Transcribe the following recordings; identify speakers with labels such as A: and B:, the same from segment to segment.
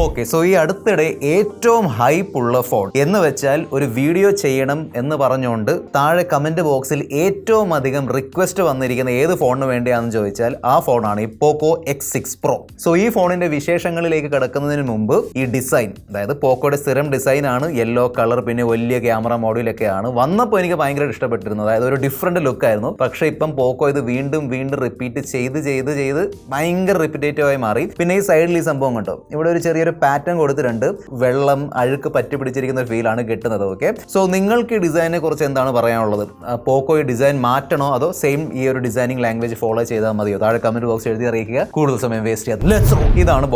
A: Okay, so ഈ അടുത്തിടെ ഏറ്റവും ഹൈപ്പ് ഉള്ള ഫോൺ എന്ന് വെച്ചാൽ ഒരു വീഡിയോ ചെയ്യണം എന്ന് പറഞ്ഞുകൊണ്ട് താഴെ കമന്റ് ബോക്സിൽ ഏറ്റവും അധികം റിക്വസ്റ്റ് വന്നിരിക്കുന്ന ഏത് ഫോണിന് വേണ്ടിയാണെന്ന് ചോദിച്ചാൽ ആ ഫോണാണ് ഈ പോക്കോ X6 Pro. സോ ഈ ഫോണിന്റെ വിശേഷങ്ങളിലേക്ക് കിടക്കുന്നതിന് മുമ്പ് ഈ ഡിസൈൻ, അതായത് പോക്കോയുടെ സ്ഥിരം ഡിസൈൻ ആണ്, യെല്ലോ കളർ, പിന്നെ വലിയ ക്യാമറ മോഡ്യൂളൊക്കെയാണ്. വന്നപ്പോൾ എനിക്ക് ഭയങ്കര ഇഷ്ടപ്പെട്ടിരുന്നു, അതായത് ഒരു ഡിഫറെന്റ് ലുക്ക് ആയിരുന്നു. പക്ഷേ ഇപ്പം പോക്കോ ഇത് വീണ്ടും റിപ്പീറ്റ് ചെയ്ത് ഭയങ്കര റിപ്പീറ്റേറ്റീവ് ആയി മാറി. പിന്നെ ഈ സൈഡിൽ ഈ സംഭവം കണ്ടോ, ഇവിടെ ഒരു ചെറിയൊരു പാറ്റേൺ കൊടുത്തിട്ടുണ്ട്, വെള്ളം അഴുക്ക് പറ്റി പിടിച്ചിരിക്കുന്ന ഒരു ഫീലാണ് കിട്ടുന്നത്. ഓക്കെ, സോ നിങ്ങൾക്ക് ഈ ഡിസൈനെ കുറിച്ച് എന്താണ് പറയാനുള്ളത്? പോക്കോ ഈ ഡിസൈൻ മാറ്റണോ അതോ സെയിം ഈ ഒരു ഡിസൈനിങ് ലാംഗ്വേജ് ഫോളോ ചെയ്താൽ മതിയോ? താഴെ കമന്റ് ബോക്സ് എഴുതി അറിയിക്കുക. കൂടുതൽ സമയം വേസ്റ്റ് ചെയ്യാതെ ലെറ്റ്സ് ഗോ. ഇതാണ്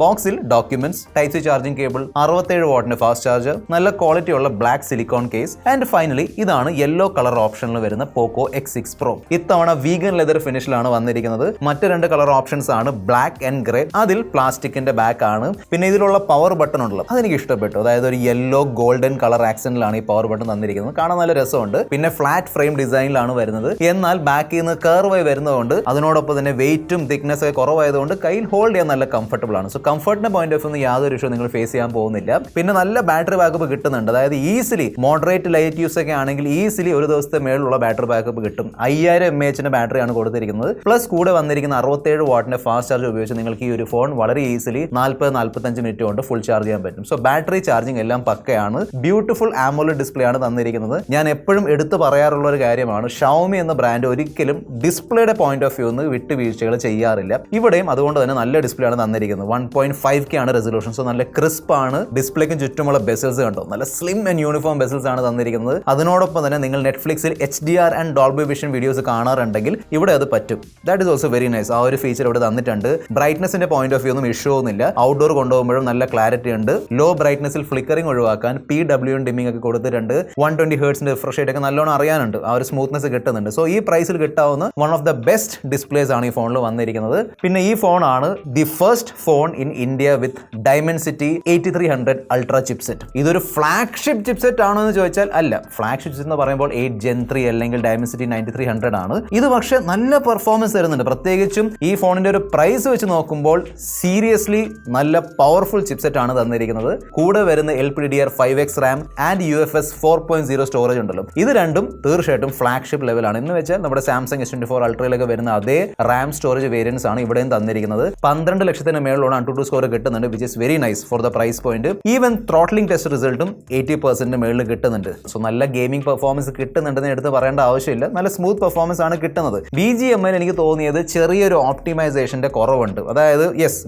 A: ബോക്സിൽ documents, type C charging cable, 67 വാട്ടിന്റെ ഫാസ്റ്റ് ചാർജർ, നല്ല ക്വാളിറ്റി ഉള്ള black silicone case, and finally ഇതാണ് യെല്ലോ കളർ ഓപ്ഷനിൽ വരുന്ന പോക്കോ X6 Pro. ഇത്തവണ വീഗൻ ലെതർ ഫിനിഷിലാണ് വന്നിരിക്കുന്നത്. മറ്റ് 2 കളർ ഓപ്ഷൻസ് ആണ് ബ്ലാക്ക് ആൻഡ് ഗ്രേ. അതിൽ പ്ലാസ്റ്റിക്കിന്റെ ബാക്ക് ആണ്. പിന്നെ ഇതിലുള്ള പവർ ബട്ടൺ ഉള്ളത് അതെനിക്ക് ഇഷ്ടപ്പെട്ടു, അതായത് ഒരു യെല്ലോ ഗോൾഡൻ കളർ ആക്സെന്റിലാണ് ഈ പവർ ബട്ടൺ തന്നിരിക്കുന്നത്. കാണാൻ നല്ല രസമുണ്ട്. പിന്നെ ഫ്ലാറ്റ് ഫ്രെയിം ഡിസൈനിലാണ് വരുന്നത്, എന്നാൽ ബാക്കിൽ നിന്ന് കർവായി വരുന്നതുകൊണ്ട് അതിനോടൊപ്പം തന്നെ വെയിറ്റും തിക്നെസ് ഒക്കെ കുറവായതുകൊണ്ട് കയ്യിൽ ഹോൾഡ് ചെയ്യാൻ നല്ല കംഫർട്ടബിൾ ആണ്. സോ കംഫർട്ടിന്റെ പോയിന്റ് ഓഫ് വ്യൂ യാതൊരു ഇഷ്യൂ നിങ്ങൾ ഫേസ് ചെയ്യാൻ പോകുന്നില്ല. പിന്നെ നല്ല ബാറ്ററി ബാക്കപ്പ് കിട്ടുന്നുണ്ട്, അതായത് ഈസിലി മോഡറേറ്റ് ലൈറ്റ് യൂസ് ഒക്കെ ആണെങ്കിൽ ഈസിലി ഒരു ദിവസത്തെ മേളിലുള്ള ബാറ്ററി ബാക്കപ്പ് കിട്ടും. 5000 mAh ബാറ്ററിയാണ് കൊടുത്തിരിക്കുന്നത്. പ്ലസ് കൂടെ വന്നിരിക്കുന്ന 67 വാട്ടിന്റെ ഫാസ്റ്റ് ചാർജ് ഉപയോഗിച്ച് നിങ്ങൾക്ക് ഈ ഒരു ഫോൺ വളരെ ഈസിലി 40-45 മിനിറ്റ് കൊണ്ട് ഫുൾ ചാർജ് ചെയ്യാൻ പറ്റും. സോ ബാറ്ററി ചാർജിങ് എല്ലാം പക്കയാണ്. ബ്യൂട്ടിഫുൾ AMOLED ഡിസ്പ്ലേ ആണ് തന്നിരിക്കുന്നത്. ഞാൻ എപ്പോഴും എടുത്തു പറയാറുള്ള ഒരു കാര്യമാണ്, ഷവോമി എന്ന ബ്രാൻഡ് ഒരിക്കലും ഡിസ്പ്ലേയുടെ പോയിന്റ് ഓഫ് വ്യൂ നിന്ന് വിട്ടുവീഴ്ചകൾ ചെയ്യാറില്ല. ഇവിടെയും അതുകൊണ്ട് തന്നെ നല്ല ഡിസ്പ്ലേ ആണ് തന്നിരിക്കുന്നത്. 1.5K ആണ് റെസൊല്യൂഷൻ. സോ നല്ല ക്രിസ്പ് ആണ്. ഡിസ്പ്ലേക്കും ചുറ്റുമുള്ള ബെസൽസ് കണ്ടോ, നല്ല സ്ലിം ആൻഡ് യൂണിഫോം ബെസൽസ് ആണ് തന്നിരിക്കുന്നത്. അതിനോടൊപ്പം തന്നെ നിങ്ങൾ നെറ്റ്ഫ്ലിക്സിൽ HDR and Dolby vision videos കാണാറുണ്ടെങ്കിൽ ഇവിടെ അത് പറ്റും. That is also very nice. ആ ഒരു ഫീച്ചർ ഇവിടെ തന്നിട്ടുണ്ട്. ബ്രൈറ്റ്നസിന്റെ പോയിന്റ് ഓഫ് വ്യൂ ഒന്നും ഇഷ്യൂ ഒന്നുമില്ല. ഔട്ട്ഡോർ കൊണ്ടുപോകുമ്പോഴും നല്ല ക്ലാരിറ്റി ഉണ്ട്. ലോ ബ്രൈറ്റ്നസിൽ ഫ്ലിക്കറിംഗ് ഒഴിവാക്കാൻ PWM ഡിമ്മിംഗ് ഒക്കെ കൊടുത്തിട്ടുണ്ട്. 120 Hz റിഫ്രഷ് റേറ്റ് ഒക്കെ നല്ലോണം അറിയാനുണ്ട്. ആ ഒരു സ്മൂത്ത്നെസ് കിട്ടുന്നുണ്ട്. സോ ഈ പ്രൈസിൽ കിട്ടാവുന്ന one of the best displays ആണ് ഈ ഫോണിൽ വന്നിരിക്കുന്നത്. പിന്നെ ഈ ഫോണാണ് the first phone in India with Dimensity 8300 ultra chipset. ഇതൊരു ഫ്ലാഗ്ഷിപ്പ് ചിപ്സെറ്റ് ആണോ എന്ന് ചോദിച്ചാൽ അല്ല. ഫ്ലാഗ്ഷിപ്പ് ചിപ്പ് എന്ന് പറയുമ്പോൾ 8 Gen 3 അല്ലെങ്കിൽ Dimensity 9300 ആണ്. ഇത് പക്ഷേ നല്ല പെർഫോമൻസ് തരുന്നുണ്ട്. പ്രത്യേകിച്ചും ഈ ഫോണിന്റെ ഒരു പ്രൈസ് വെച്ച് നോക്കുമ്പോൾ സീരിയസ്ലി നല്ല പവർഫുൾ ചിപ്സെറ്റ് ആണ് തന്നിരിക്കുന്നത്. കൂടെ വരുന്ന LPDDR5X Ram and UFS 4.0 storage ഉണ്ടല്ലോ, ഇത് രണ്ടും തീർച്ചയായിട്ടും ഫ്ലാഗ്ഷിപ്പ് ലെവലാണ്. എന്ന് വെച്ചാൽ നമ്മുടെ സാംസങ് S24 അൾട്രയിലൊക്കെ വരുന്ന അതേ റാം സ്റ്റോറേജ് വേരിയൻസ് ആണ് ഇവിടെയും തന്നിരിക്കുന്നത്. 12 ലക്ഷത്തിന് മേളിലുള്ള ANTUTU സ്കോർ കിട്ടുന്നുണ്ട്, which is very nice for the price point. Even throttling test റിസൾട്ടും 80% മേളിൽ കിട്ടുന്നുണ്ട്. സോ നല്ല ഗെയിമിംഗ് പെർഫോമൻസ് കിട്ടുന്നുണ്ടെന്ന് എടുത്ത് പറയേണ്ട ആവശ്യമില്ല. നല്ല സ്മൂത്ത് പെർഫോമൻസ് ആണ് കിട്ടുന്നത്. BGMI എനിക്ക് തോന്നിയത് ചെറിയൊരു ഓപ്റ്റിമൈസേഷന്റെ കുറവുണ്ട്. അതായത്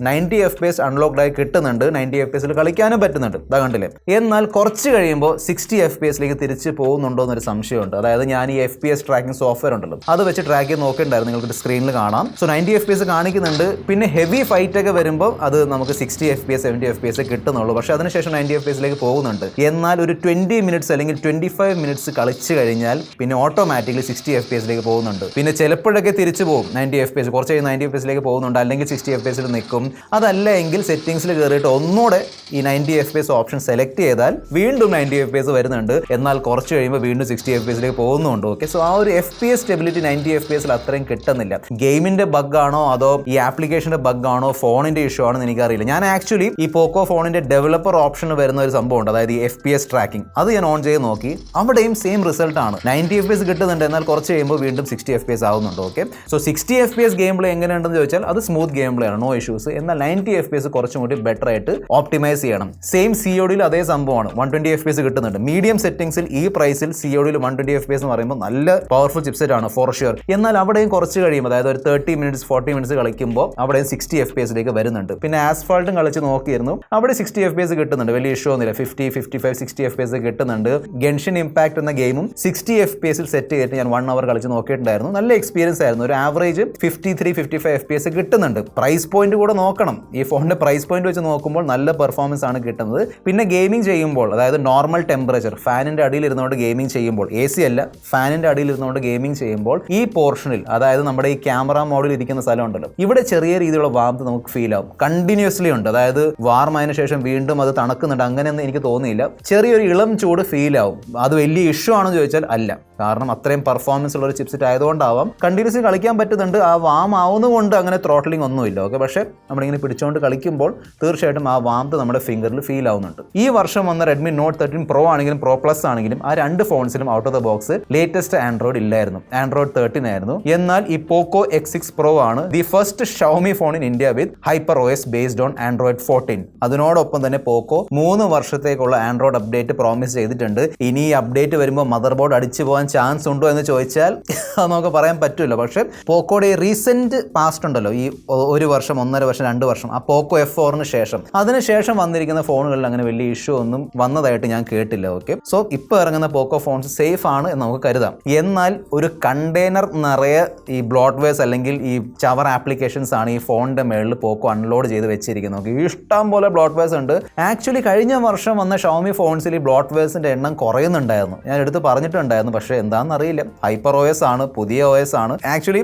A: 90 FPS അൺലോക്ഡ് ആയി കിട്ടുന്നുണ്ട്, 90 FPS കളിക്കാനും പറ്റുന്നുണ്ട്, ഇതാ കണ്ടില്ലേ. എന്നാൽ കുറച്ച് കഴിയുമ്പോൾ 60 FPS തിരിച്ച് പോകുന്നുണ്ടോ എന്നൊരു സംശയമുണ്ട്. അതായത് ഞാൻ ഈ FPS ട്രാക്കിംഗ് സോഫ്റ്റ്വെയർ ഉണ്ടല്ലോ, അത് വെച്ച് ട്രാക്ക് ചെയ്ത് നോക്കിയിട്ടുണ്ടായിരുന്നു, നിങ്ങൾക്ക് സ്ക്രീനിൽ കാണാം. സോ 90 FPS കാണിക്കുന്നുണ്ട്. പിന്നെ ഹെവി ഫൈറ്റ് ഒക്കെ വരുമ്പോൾ അത് നമുക്ക് 60 FPS 70 FPS കിട്ടുന്നുള്ളൂ. പക്ഷേ അതിനുശേഷം 90 FPS പോകുന്നുണ്ട്. എന്നാൽ ഒരു 20 മിനിറ്റ്സ് അല്ലെങ്കിൽ 25 മിനിറ്റ്സ് കളിച്ചു കഴിഞ്ഞാൽ പിന്നെ ഓട്ടോമാറ്റിക്കലി 60 FPS പോകുന്നുണ്ട്. പിന്നെ ചിലപ്പോഴൊക്കെ തിരിച്ചു പോകും 90 FPS, കുറച്ച് 90 FPS പോകുന്നുണ്ട്, അല്ലെങ്കിൽ 60 FPS നിൽക്കും. അതല്ല എങ്കിൽ സെറ്റിംഗ്സിൽ കയറിയിട്ട് ഒന്നുകൂടെ ഈ 90 FPS ഓപ്ഷൻ സെലക്ട് ചെയ്താൽ വീണ്ടും 90 FPS വരുന്നുണ്ട്. എന്നാൽ കുറച്ച് കഴിയുമ്പോൾ വീണ്ടും 60 FPS പോകുന്നുണ്ട്. ഓക്കെ, സോ ആ ഒരു FPS സ്റ്റെബിലിറ്റി 90 FPS അത്രയും കിട്ടുന്നില്ല. ഗെയിമിന്റെ ബഗ് ആണോ അതോ ഈ ആപ്ലിക്കേഷന്റെ ബഗ് ആണോ ഫോണിന്റെ ഇഷ്യൂ ആണെന്ന് എനിക്കറിയില്ല. ഞാൻ ആക്ച്വലി ഈ പോക്കോ ഫോണിന്റെ ഡെവലപ്പർ ഓപ്ഷനിൽ വരുന്ന ഒരു സംഭവം ഉണ്ട്, അതായത് ഈ FPS ട്രാക്കിംഗ്, അത് ഞാൻ ഓൺ ചെയ്ത് നോക്കി. അവിടെയും സെയിം റിസൾട്ട് ആണ്. 90 FPS കിട്ടുന്നുണ്ട്, എന്നാൽ കുറച്ച് കഴിയുമ്പോൾ വീണ്ടും 60 FPS ആവുന്നുണ്ട്. Okay, so 60 FPS game play എങ്ങനെയുണ്ടെന്ന് ചോദിച്ചാൽ അത് സ്മൂത്ത് ഗെയിം പ്ലേ ആണ്, നോ ഇഷ്യൂസ്. എന്നാൽ 90 FPS കുറച്ചും കൂടി ബെറ്റർ ആയിട്ട് ഓപ്റ്റിമൈസ് ചെയ്യണം. സെയിം CODയിൽ അതേ സംഭവമാണ്, 120 FPS കിട്ടുന്നുണ്ട്. മീഡിയം സെറ്റിംഗ്സിൽ ഈ പ്രൈസിൽ CODയിൽ 120 FPS എന്ന് പറയുമ്പോൾ നല്ല പവർഫുൾ ചിപ്സെറ്റ് ആണ് ഫോർ ഷുവർ. എന്നാൽ അവിടെയും കുറച്ച് കഴിയുമ്പോൾ, അതായത് ഒരു 30 മിനിറ്റ്സ് 40 മിനിറ്റ്സ് കളിക്കുമ്പോൾ അവിടെയും 60 FPS വരുന്നുണ്ട്. പിന്നെ ആസ്ഫാൾട്ടും കളിച്ച് നോക്കിയിരുന്നു, അവിടെ 60 FPS കിട്ടുന്നുണ്ട്, വലിയ ഇഷ്യൂ ഒന്നുമില്ല. 50, 55, 60 FPS കിട്ടുന്നുണ്ട്. ഗെൻഷിൻ ഇമ്പാക്ട് എന്ന ഗെയിമും 60 FPS സെറ്റ് ചെയ്തിട്ട് ഞാൻ 1 അവർ കളിച്ച് നോക്കിയിട്ടുണ്ടായിരുന്നു. നല്ല എക്സ്പീരിയൻസ് ആയിരുന്നു. ഒരു ആവറേജ് 53-55 FPS കിട്ടുന്നുണ്ട്. പ്രൈസ് പോയിന്റ് കൂടെ നോക്കണം. ഈ ഫോണിന്റെ പ്രൈസ് പോയിന്റ് വെച്ച് നോക്കുമ്പോൾ നല്ല പെർഫോമൻസ് ആണ് കിട്ടുന്നത്. പിന്നെ ഗെയിമിംഗ് ചെയ്യുമ്പോൾ, അതായത് നോർമൽ ടെമ്പറേച്ചർ, ഫാനിന്റെ അടിയിൽ ഇരുന്നുകൊണ്ട് ഗെയിമിംഗ് ചെയ്യുമ്പോൾ, AC അല്ല ഫാനിന്റെ അടിയിൽ ഇരുന്നുകൊണ്ട് ഗെയിമിംഗ് ചെയ്യുമ്പോൾ ഈ പോർഷനിൽ, അതായത് നമ്മുടെ ഈ ക്യാമറ മോഡിൽ ഇരിക്കുന്ന സ്ഥലം ഉണ്ടല്ലോ, ഇവിടെ ചെറിയ രീതിയിലുള്ള വാർമത്ത് നമുക്ക് ഫീൽ ആവും. കണ്ടിന്യൂസ്ലി ഉണ്ട്, അതായത് വാർമായതിനു ശേഷം വീണ്ടും അത് തണുക്കുന്നുണ്ട്, അങ്ങനെയൊന്നും എനിക്ക് തോന്നിയില്ല. ചെറിയൊരു ഇളം ചൂട് ഫീൽ ആവും. അത് വലിയ ഇഷ്യൂ ആണെന്ന് ചോദിച്ചാൽ അല്ല. കാരണം അത്രയും പെർഫോമൻസ് ഉള്ള ഒരു ചിപ്സെറ്റ് ആയതുകൊണ്ടാവാം. കണ്ടിന്യൂസ്ലി കളിക്കാൻ പറ്റുന്നുണ്ട്, ആ വാം ആവുന്നതുകൊണ്ട് അങ്ങനെ ത്രോട്ടലിംഗ് ഒന്നുമില്ല. ഓക്കെ, പക്ഷേ നമ്മളിങ്ങനെ പിടിച്ചുകൊണ്ട് കളിക്കുമ്പോൾ തീർച്ചയായിട്ടും ആ വാംത്ത് നമ്മുടെ ഫിംഗറിൽ ഫീൽ ആവുന്നുണ്ട്. ഈ വർഷം വന്ന റെഡ്മി നോട്ട് 13 പ്രോ ആണെങ്കിലും പ്രോ പ്ലസ് ആണെങ്കിലും ആ രണ്ട് ഫോൺസിലും out of the box latest Android ഇല്ലായിരുന്നു, ആൻഡ്രോയിഡ് 13 ആയിരുന്നു. എന്നാൽ ഈ പോക്കോ X6 Pro ആണ് the first Xiaomi phone in India with hyper OS based on Android 14. അതിനോടൊപ്പം തന്നെ പോക്കോ 3 വർഷത്തേക്കുള്ള ആൻഡ്രോയിഡ് അപ്ഡേറ്റ് പ്രോമിസ് ചെയ്തിട്ടുണ്ട്. ഇനി ഈ അപ്ഡേറ്റ് വരുമ്പോൾ മദർ ബോർഡ് അടിച്ചു പോകാൻ ചാൻസ് ഉണ്ടോ എന്ന് ചോദിച്ചാൽ അത് നമുക്ക് പറയാൻ പറ്റില്ല. പക്ഷേ പോക്കോയുടെ റീസെന്റ് പാസ്റ്റ് ഉണ്ടല്ലോ, ഈ 1 വർഷം 1.5 വർഷം 2 വർഷം, ആ പോക്കോ F4 ശേഷം അതിനുശേഷം വന്നിരിക്കുന്ന ഫോണുകളിൽ അങ്ങനെ വലിയ ഇഷ്യൂ ഒന്നും വന്നതായിട്ട് ഞാൻ കേട്ടില്ല. ഓക്കെ, സോ ഇപ്പോൾ ഇറങ്ങുന്ന പോക്കോ ഫോൺസ് സേഫ് ആണ് എന്ന് നമുക്ക് കരുതാം. എന്നാൽ ഒരു കണ്ടെയ്നർ നിറയെ ഈ ബ്ലോട്ട്വെയർസ് അല്ലെങ്കിൽ ഈ ചവർ ആപ്ലിക്കേഷൻസ് ആണ് ഈ ഫോണിന്റെ മേളിൽ പോക്കോ അൺലോഡ് ചെയ്ത് വെച്ചിരിക്കുന്നത്. ഇഷ്ടം പോലെ ബ്ലോട്ട്വെയർസ് ഉണ്ട്. ആക്ച്വലി കഴിഞ്ഞ വർഷം വന്ന ഷവോമി ഫോൺസിൽ ഈ ബ്ലോട്ട്വെയർസിന്റെ എണ്ണം കുറയുന്നുണ്ടായിരുന്നു, ഞാൻ എടുത്ത് പറഞ്ഞിട്ടുണ്ടായിരുന്നു. പക്ഷേ എന്താണെന്ന് അറിയില്ല, ഹൈപ്പർ OS ആണ്, പുതിയ OS ആണ്. ആക്ച്വലി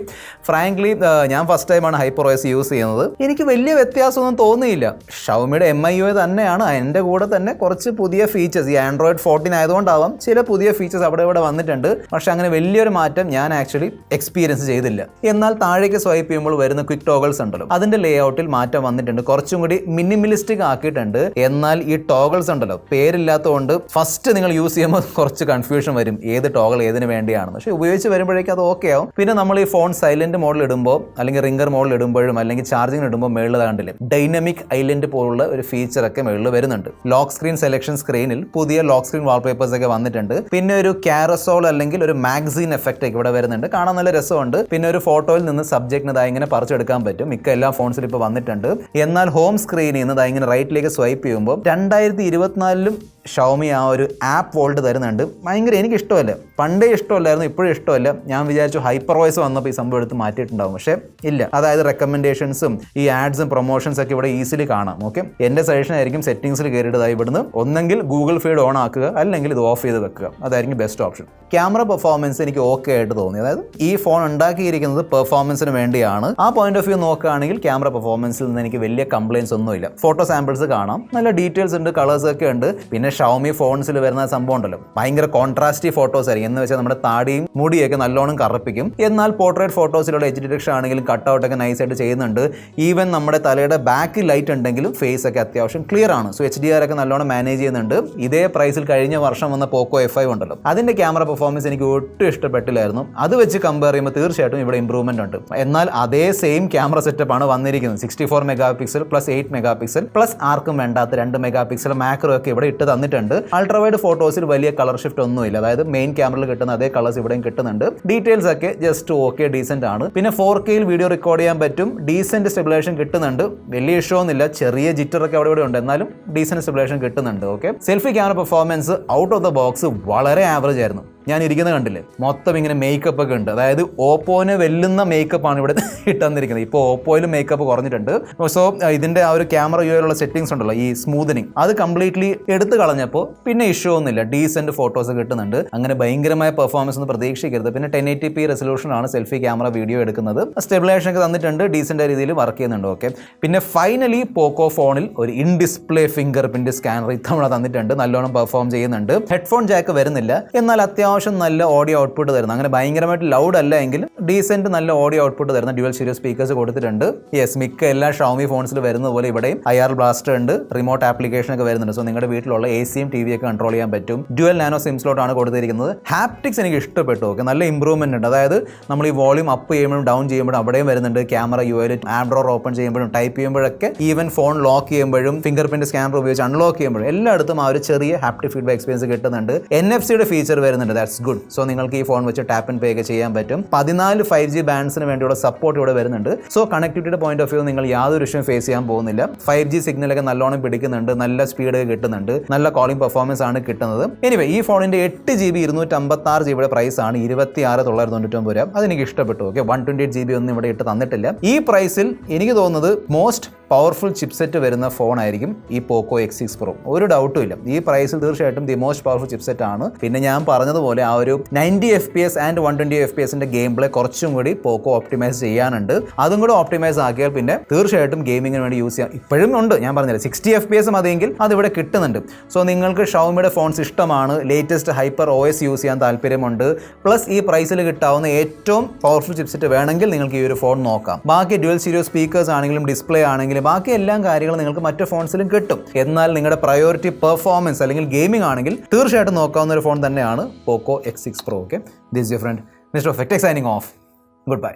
A: ഫ്രാങ്ക്ലി ഞാൻ ഫസ്റ്റ് ടൈമാണ് ഹൈപ്പർ OS യൂസ് ചെയ്യുന്നത്. എനിക്ക് വലിയ വ്യത്യാസമൊന്നും തോന്നിയില്ല. ഷവോമിയുടെ MIUI തന്നെയാണ്, അതിൻ്റെ കൂടെ തന്നെ കുറച്ച് പുതിയ ഫീച്ചേഴ്സ്, ഈ ആൻഡ്രോയിഡ് 14 ആയതുകൊണ്ടാവാം ചില പുതിയ ഫീച്ചേഴ്സ് അവിടെ ഇവിടെ വന്നിട്ടുണ്ട്. പക്ഷെ അങ്ങനെ വലിയൊരു മാറ്റം ഞാൻ ആക്ച്വലി എക്സ്പീരിയൻസ് ചെയ്തില്ല. എന്നാൽ താഴേക്ക് സ്വൈപ്പ് ചെയ്യുമ്പോൾ വരുന്ന ക്വിക്ക് ടോഗിൾസ് ഉണ്ടല്ലോ, അതിന്റെ ലേ ഔട്ടിൽ മാറ്റം വന്നിട്ടുണ്ട്, കുറച്ചും കൂടി മിനിമലിസ്റ്റിക് ആക്കിയിട്ടുണ്ട്. എന്നാൽ ഈ ടോഗിൾസ് ഉണ്ടല്ലോ, പേരില്ലാത്തതുകൊണ്ട് ഫസ്റ്റ് നിങ്ങൾ യൂസ് ചെയ്യുമ്പോൾ കുറച്ച് കൺഫ്യൂഷൻ വരും, ഏത് ടോഗിൾ ഏതിന് വേണ്ടിയാണെന്ന്. പക്ഷേ ഉപയോഗിച്ച് വരുമ്പോഴേക്കും അത് ഓക്കെ ആവും. പിന്നെ നമ്മൾ ഈ ഫോൺ സൈലന്റ് മോഡിൽ ഇടുമ്പോൾ അല്ലെങ്കിൽ റിംഗർ മോഡിൽ ഇടുമ്പോഴും അല്ലെങ്കിൽ ചാർജിങ് ഇടുമ്പോൾ മേളിൽ കണ്ടില്ലേ ഡൈനമിക് ഐലൻഡ് പോലുള്ള ഒരു ഫീച്ചറൊക്കെ മേളിൽ വരുന്നുണ്ട്. ലോക്ക് സ്ക്രീൻ സെലക്ഷൻ സ്ക്രീനിൽ പുതിയ ലോക്ക് സ്ക്രീൻ വാൾപേപ്പേഴ്സ് ഒക്കെ വന്നിട്ടുണ്ട്. പിന്നെ ഒരു കാരസോൾ അല്ലെങ്കിൽ ഒരു മാഗസീൻ എഫക്റ്റ് ഒക്കെ ഇവിടെ വരുന്നുണ്ട്, കാണാൻ നല്ല രസമുണ്ട്. പിന്നെ ഒരു ഫോട്ടോയിൽ നിന്ന് സബ്ജക്റ്റിന് ഇതാ ഇങ്ങനെ പറിച്ചെടുക്കാൻ പറ്റും, മിക്ക എല്ലാ ഫോൺസിലും ഇപ്പോൾ വന്നിട്ടുണ്ട്. എന്നാൽ ഹോം സ്ക്രീനിൽ നിന്ന് ഇതാ ഇങ്ങനെ റൈറ്റിലേക്ക് സ്വൈപ്പ് ചെയ്യുമ്പോൾ 2024 ഷവോമി ആ ഒരു ആപ്പ് വോൾട്ട് തരുന്നുണ്ട്. ഭയങ്കര എനിക്ക് ഇഷ്ടമല്ല, പണ്ടേ ഇഷ്ടമല്ലായിരുന്നു, ഇപ്പോഴും ഇഷ്ടമല്ല. ഞാൻ വിചാരിച്ചു ഹൈപ്പർ OS വന്നപ്പോൾ ഈ സംഭവം എടുത്ത് മാറ്റിയിട്ടുണ്ടാവും, പക്ഷേ ഇല്ല. അതായത് റെക്കമെൻഡേഷൻസും ഈ ആഡ്സും പ്രൊമോഷൻസ് ഒക്കെ ഇവിടെ ഈസിലി കാണാം. ഓക്കെ, എൻ്റെ സജഷൻ ആയിരിക്കും സെറ്റിംഗ്സിൽ കയറിയിട്ടതായി ഇവിടുന്ന് ഒന്നെങ്കിൽ ഗൂഗിൾ ഫീഡ് ഓൺ ആക്കുക അല്ലെങ്കിൽ ഇത് ഓഫ് ചെയ്ത് വെക്കുക, അതായിരിക്കും ബെസ്റ്റ് ഓപ്ഷൻ. ക്യാമറ പെർഫോമൻസ് എനിക്ക് ഓക്കെ ആയിട്ട് തോന്നി. അതായത് ഈ ഫോൺ ഉണ്ടാക്കിയിരിക്കുന്നത് പെർഫോമൻസിന് വേണ്ടിയാണ്. ആ പോയിന്റ് ഓഫ് വ്യൂ നോക്കുകയാണെങ്കിൽ ക്യാമറ പെർഫോമൻസിൽ നിന്ന് എനിക്ക് വലിയ കംപ്ലയിൻസ് ഒന്നുമില്ല. ഫോട്ടോ സാമ്പിൾസ് കാണാം, നല്ല ഡീറ്റെയിൽസ് ഉണ്ട്, കളേഴ്സ് ഒക്കെ ഉണ്ട്. പിന്നെ ഷവോമി ഫോൺസിൽ വരുന്ന സംഭവം ഉണ്ടല്ലോ, ഭയങ്കര കോൺട്രാസ്റ്റി ഫോട്ടോസ് ആയിരിക്കും, എന്ന് വെച്ചാൽ നമ്മുടെ താടിയും മുടിയൊക്കെ നല്ലോണം കറുപ്പിക്കും. എന്നാൽ പോർട്രേറ്റ് ഫോട്ടോസിലുള്ള എച്ച് ഡിറ്റക്ഷൻ ആണെങ്കിലും കട്ടൗട്ടൊക്കെ നൈസായിട്ട് ചെയ്യുന്നുണ്ട്. ഈവൻ നമ്മുടെ തലയുടെ ബാക്കിൽ ലൈറ്റ് ഉണ്ടെങ്കിലും ഫേസ് ഒക്കെ അത്യാവശ്യം ക്ലിയർ ആണ്. സോ HDR ഒക്കെ നല്ലോണം മാനേജ് ചെയ്യുന്നുണ്ട്. ഇതേ പ്രൈസിൽ കഴിഞ്ഞ വർഷം വന്ന പോക്കോ F5 ഉണ്ടല്ലോ, അതിന്റെ ക്യാമറ പെർഫോമൻസ് എനിക്ക് ഒട്ടും ഇഷ്ടപ്പെട്ടില്ലായിരുന്നു. അത് വെച്ച് കമ്പയർ ചെയ്യുമ്പോൾ തീർച്ചയായിട്ടും ഇവിടെ ഇംപ്രൂവ്മെന്റ് ഉണ്ട്. എന്നാൽ അതേ സെയിം ക്യാമറ സെറ്റപ്പ് ആണ് വന്നിരിക്കുന്നത്. 64 mega pixel plus 8 mega pixel plus ആർക്കും വേണ്ടാത്ത 2 മെഗാ പിക്സൽ മാക്രോ ഒക്കെ ഇവിടെ ഇട്ട് തന്നിട്ടുണ്ട്. അൾട്രാവൈഡ് ഫോട്ടോസിൽ വലിയ കളർ ഷിഫ്റ്റ് ഒന്നുമില്ല, അതായത് മെയിൻ ക്യാമറയിൽ കിട്ടുന്ന അതേ കളേഴ്സ് ഇവിടെയും കിട്ടുന്നുണ്ട്. ഡീറ്റെയിൽസ് ഒക്കെ ജസ്റ്റ് ഓക്കെ, ഡീസെന്റ് ആണ്. പിന്നെ 4Kയിൽ വീഡിയോ റെക്കോർഡ് ചെയ്യാൻ പറ്റും, ഡീസെന്റ് സ്റ്റെബിലൈസേഷൻ കിട്ടുന്നുണ്ട്, വലിയ ഇഷ്യൂ ഒന്നുമില്ല. ചെറിയ ജിറ്റർ ഒക്കെ അവിടെ ഇവിടെ ഉണ്ട്, എന്നാലും ഡീസെന്റ് സ്റ്റെബിലൈസേഷൻ കിട്ടുന്നുണ്ട്. Okay, selfie camera performance out of the box വളരെ ആവറേജ് ആയിരുന്നു. ഞാൻ ഇരിക്കുന്നത് കണ്ടില്ലേ, മൊത്തം ഇങ്ങനെ മേക്കപ്പ് ഒക്കെ ഉണ്ട്, അതായത് ഓപ്പോനെ വെല്ലുന്ന മേക്കപ്പാണ് ഇവിടെ ഇട്ടുന്നിരിക്കുന്നത്. ഇപ്പോൾ ഓപ്പോയിൽ മേക്കപ്പ് കുറഞ്ഞിട്ടുണ്ട്. സോ ഇതിന്റെ ആ ഒരു ക്യാമറ യുഐയിലുള്ള സെറ്റിംഗ്സ് ഉണ്ടല്ലോ, ഈ സ്മൂത്തനിങ്, അത് കംപ്ലീറ്റ്ലി എടുത്തു കളഞ്ഞപ്പോൾ പിന്നെ ഇഷ്യൂ ഒന്നുമില്ല, ഡീസെന്റ് ഫോട്ടോസ് കിട്ടുന്നുണ്ട്. അങ്ങനെ ഭയങ്കരമായ പെർഫോമൻസ് ഒന്നും പ്രതീക്ഷിക്കരുത്. പിന്നെ 1080p റെസൊല്യൂഷനാണ് സെൽഫി ക്യാമറ വീഡിയോ എടുക്കുന്നത്. സ്റ്റെബിലൈസേഷൻ ഒക്കെ തന്നിട്ടുണ്ട്, ഡീസെന്റ് രീതിയിൽ വർക്ക് ചെയ്യുന്നുണ്ട്. ഓക്കെ, പിന്നെ ഫൈനലി പോക്കോ ഫോണിൽ ഒരു in display finger print scanner ഇത്തവണ തന്നിട്ടുണ്ട്, നല്ലോണം പെർഫോം ചെയ്യുന്നുണ്ട്. ഹെഡ്ഫോൺ ജാക്ക് വരുന്നില്ല, എന്നാൽ അത്യാവശ്യം നല്ല ഓഡിയോ ഔട്ട്പുട്ട് തരുന്ന, അങ്ങനെ ഭയങ്കരമായിട്ട് ലൗഡ് അല്ല എങ്കിലും ഡീസെന്റ് നല്ല ഓഡിയോ ഔട്ട്പുട്ട് തരുന്ന ഡ്യുവൽ സ്റ്റീരിയോ സ്പീക്കേഴ്സ് കൊടുത്തിട്ടുണ്ട്. യെസ്, മിക്ക എല്ലാ ഷവോമി ഫോൺസിൽ വരുന്ന പോലെ ഇവിടെയും IR ബ്ലാസ്റ്റർ ഉണ്ട്, റിമോട്ട് ആപ്ലിക്കേഷൻ ഒക്കെ വരുന്നുണ്ട്. സോ നിങ്ങളുടെ വീട്ടിലുള്ള AC-യും TV ഒക്കെ കൺട്രോൾ ചെയ്യാൻ പറ്റും. ഡ്യുവൽ നാനോ സിം സ്ലോട്ട് ആണ് കൊടുത്തിരിക്കുന്നത്. ഹാപ്റ്റിക്സ് എനിക്ക് ഇഷ്ടപ്പെട്ടു. ഓക്കെ, നല്ല ഇംപ്രൂവ്മെന്റ് ഉണ്ട്. അതായത് നമ്മൾ ഈ വോളിയം അപ്പ് ചെയ്യുമ്പോഴും ഡൗൺ ചെയ്യുമ്പോഴും അവിടെയും വരുന്നുണ്ട്. ക്യാമറ യുഐയിൽ ആപ്പ് ഡ്രോർ ഓപ്പൺ ചെയ്യുമ്പോഴും ടൈപ്പ് ചെയ്യുമ്പോഴൊക്കെ, ഈവൻ ഫോൺ ലോക്ക് ചെയ്യുമ്പോഴും ഫിംഗർ പ്രിന്റ് സ്കാനർ ഉപയോഗിച്ച് അൺലോക്ക് ചെയ്യുമ്പോഴും എല്ലായിടത്തും ആ ഒരു ചെറിയ ഹാപ്റ്റിക് ഫീഡ്ബാക്ക് എക്സ്പീരിയൻസ് കിട്ടുന്നുണ്ട്. NFC-യുടെ ഫീച്ചർ വരുന്നുണ്ട്, ദാറ്റ്സ് ഗുഡ്. സോ നിങ്ങൾക്ക് ഈ ഫോൺ വെച്ച് ടാപ്പ് ആൻഡ് പേ ഒക്കെ ചെയ്യാൻ പറ്റും. 14 5G ബാൻഡ്സിന് വേണ്ടിയുള്ള സപ്പോർട്ട് ഇവിടെ വരുന്നുണ്ട്. സോ കണക്ടിവിറ്റിയുടെ പോയിന്റ് ഓഫ് വ്യൂ നിങ്ങൾ യാതൊരു ഇഷ്യൂ ഫേസ് ചെയ്യാൻ പോകുന്നില്ല. 5G സിഗ്നലൊക്കെ നല്ലോണം പിടിക്കുന്നുണ്ട്, നല്ല സ്പീഡ് കിട്ടുന്നുണ്ട്, നല്ല കോളിംഗ് പെർഫോമൻസ് ആണ് കിട്ടുന്നത്. എനിവേ, ഈ ഫോണിന്റെ 8GB 256GB പ്രൈസ് ആണ് 26,999 രൂപ. അതെനിക്ക് ഇഷ്ടപ്പെട്ടു. ഓക്കെ, 128GB ഒന്നും ഇവിടെ ഇട്ട് തന്നിട്ടില്ല. ഈ പ്രൈസിൽ എനിക്ക് തോന്നുന്നത് മോസ്റ്റ് പവർഫുൾ ചിപ്സെറ്റ് വരുന്ന ഫോൺ ആയിരിക്കും ഈ പോക്കോ X6 Pro. ഒരു ഡൗട്ടും ഇല്ല, ഈ പ്രൈസിൽ തീർച്ചയായിട്ടും ദി മോസ്റ്റ് പവർഫുൾ ചിപ്സെറ്റ് ആണ്. പിന്നെ ഞാൻ പറഞ്ഞതുപോലെ ആ ഒരു 90 FPS and 120 FPS game play കുറച്ചും കൂടി പോക്കോ ഓപ്റ്റിമൈസ് ചെയ്യാനുണ്ട്. അതും കൂടെ ഓപ്റ്റിമൈസ് ആക്കിയാൽ പിന്നെ തീർച്ചയായിട്ടും ഗെയിമിങ്ങിന് വേണ്ടി യൂസ് ചെയ്യാം. ഇപ്പോഴും ഉണ്ട്, ഞാൻ പറഞ്ഞില്ല 60 FPS മതിയെങ്കിൽ അതിവിടെ കിട്ടുന്നുണ്ട്. സോ നിങ്ങൾക്ക് ഷവോമിയുടെ ഫോൺസ് ഇഷ്ടമാണ്, ലേറ്റസ്റ്റ് ഹൈപ്പർ OS യൂസ് ചെയ്യാൻ താല്പര്യമുണ്ട്, പ്ലസ് ഈ പ്രൈസിൽ കിട്ടാവുന്ന ഏറ്റവും പവർഫുൾ ചിപ്സെറ്റ് വേണമെങ്കിൽ നിങ്ങൾക്ക് ഈ ഒരു ഫോൺ നോക്കാം. ബാക്കി ഡ്യുവൽ സ്റ്റീരിയോ സ്പീക്കേഴ്സ് ആണെങ്കിലും ഡിസ്പ്ലേ ആണെങ്കിലും ബാക്കി എല്ലാ കാര്യങ്ങളും നിങ്ങൾക്ക് മറ്റു ഫോൺസിലും കിട്ടും. എന്നാൽ നിങ്ങളുടെ പ്രയോറിറ്റി പെർഫോമൻസ് അല്ലെങ്കിൽ ഗെയിമിംഗ് ആണെങ്കിൽ തീർച്ചയായിട്ടും നോക്കാവുന്ന ഒരു ഫോൺ തന്നെയാണ് പോക്കോ X6 Pro. Okay, this your friend mister perfect signing off. Good bye.